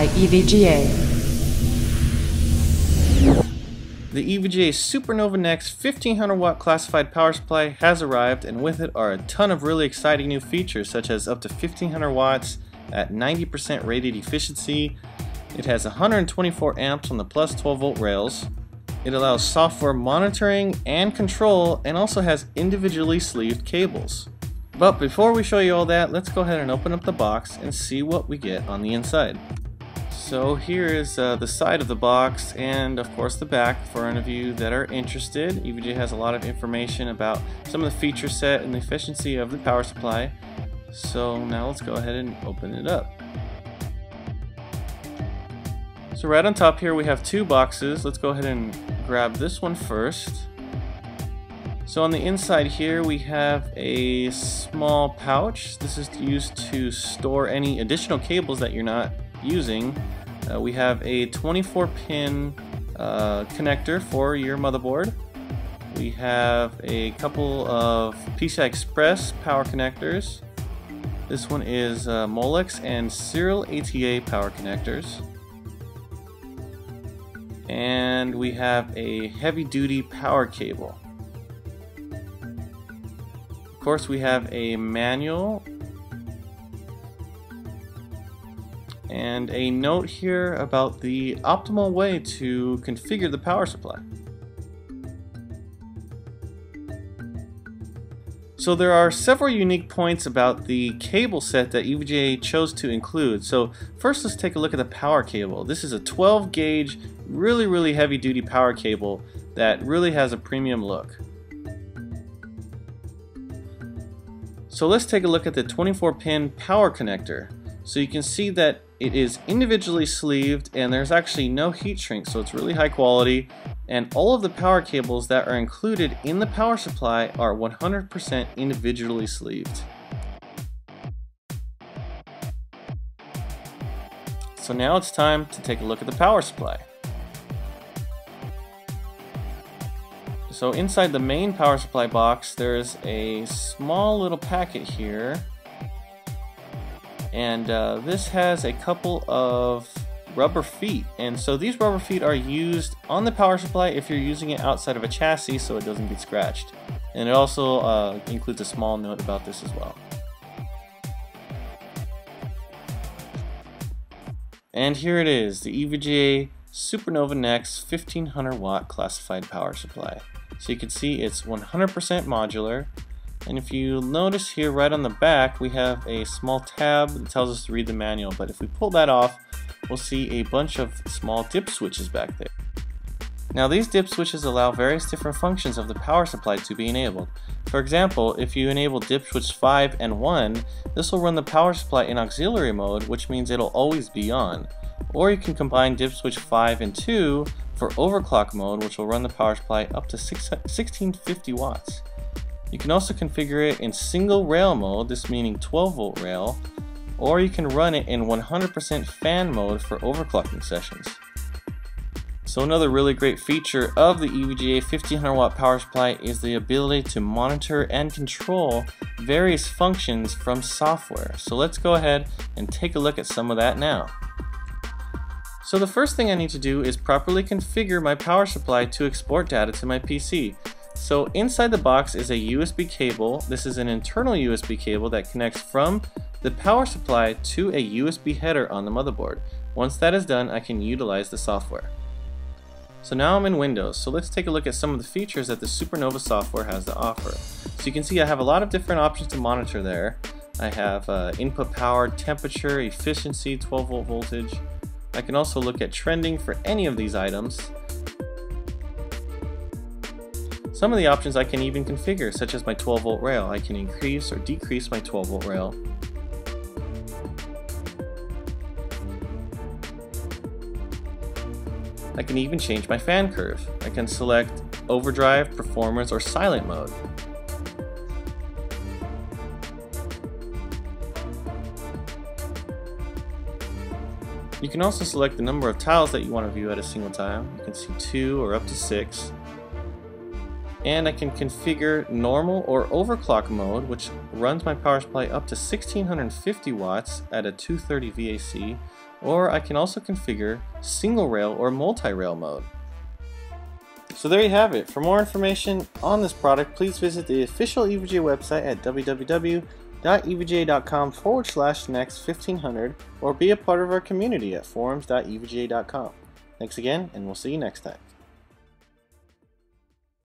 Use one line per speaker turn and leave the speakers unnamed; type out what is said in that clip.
by EVGA.
The EVGA SuperNOVA NEX 1500 watt classified power supply has arrived, and with it are a ton of really exciting new features, such as up to 1500 watts at 90% rated efficiency. It has 124 amps on the plus 12 volt rails. It allows software monitoring and control, and also has individually sleeved cables. But before we show you all that, let's go ahead and open up the box and see what we get on the inside. So here is the side of the box, and of course the back for any of you that are interested. EVGA has a lot of information about some of the feature set and the efficiency of the power supply. So now let's go ahead and open it up. So right on top here we have two boxes. Let's go ahead and grab this one first. So on the inside here we have a small pouch. This is used to store any additional cables that you're not using. We have a 24-pin connector for your motherboard. We have a couple of PCI Express power connectors. This one is Molex and Serial ATA power connectors. And we have a heavy-duty power cable. Of course, we have a manual and a note here about the optimal way to configure the power supply. So there are several unique points about the cable set that EVGA chose to include. So first, let's take a look at the power cable. This is a 12 gauge, really heavy duty power cable that really has a premium look. So let's take a look at the 24-pin power connector. So you can see that it is individually sleeved, and there's actually no heat shrink, so it's really high quality. And all of the power cables that are included in the power supply are 100% individually sleeved. So now it's time to take a look at the power supply. So inside the main power supply box, there's a small little packet here. And this has a couple of rubber feet, and so these rubber feet are used on the power supply if you're using it outside of a chassis so it doesn't get scratched. And it also includes a small note about this as well. And here it is, the EVGA SuperNOVA NEX 1500 watt classified power supply. So you can see it's 100% modular. And if you notice here right on the back, we have a small tab that tells us to read the manual, but if we pull that off, we'll see a bunch of small dip switches back there. Now these dip switches allow various different functions of the power supply to be enabled. For example, if you enable dip switch 5 and 1, this will run the power supply in auxiliary mode, which means it'll always be on. Or you can combine dip switch 5 and 2 for overclock mode, which will run the power supply up to 1650 watts. You can also configure it in single rail mode, this meaning 12 volt rail, or you can run it in 100% fan mode for overclocking sessions. So another really great feature of the EVGA 1500 watt power supply is the ability to monitor and control various functions from software. So let's go ahead and take a look at some of that now. So the first thing I need to do is properly configure my power supply to export data to my PC. So inside the box is a USB cable. This is an internal USB cable that connects from the power supply to a USB header on the motherboard. Once that is done, I can utilize the software. So now I'm in Windows, so let's take a look at some of the features that the SuperNOVA software has to offer. So you can see I have a lot of different options to monitor there. I have input power, temperature, efficiency, 12 volt voltage. I can also look at trending for any of these items. Some of the options I can even configure, such as my 12 volt rail. I can increase or decrease my 12 volt rail. I can even change my fan curve. I can select overdrive, performance, or silent mode. You can also select the number of tiles that you want to view at a single time. You can see 2 or up to 6. And I can configure normal or overclock mode, which runs my power supply up to 1650 watts at a 230 VAC, or I can also configure single rail or multi-rail mode. So there you have it. For more information on this product, please visit the official EVGA website at www.evga.com/NEX1500 or be a part of our community at forums.evga.com. Thanks again, and we'll see you next time.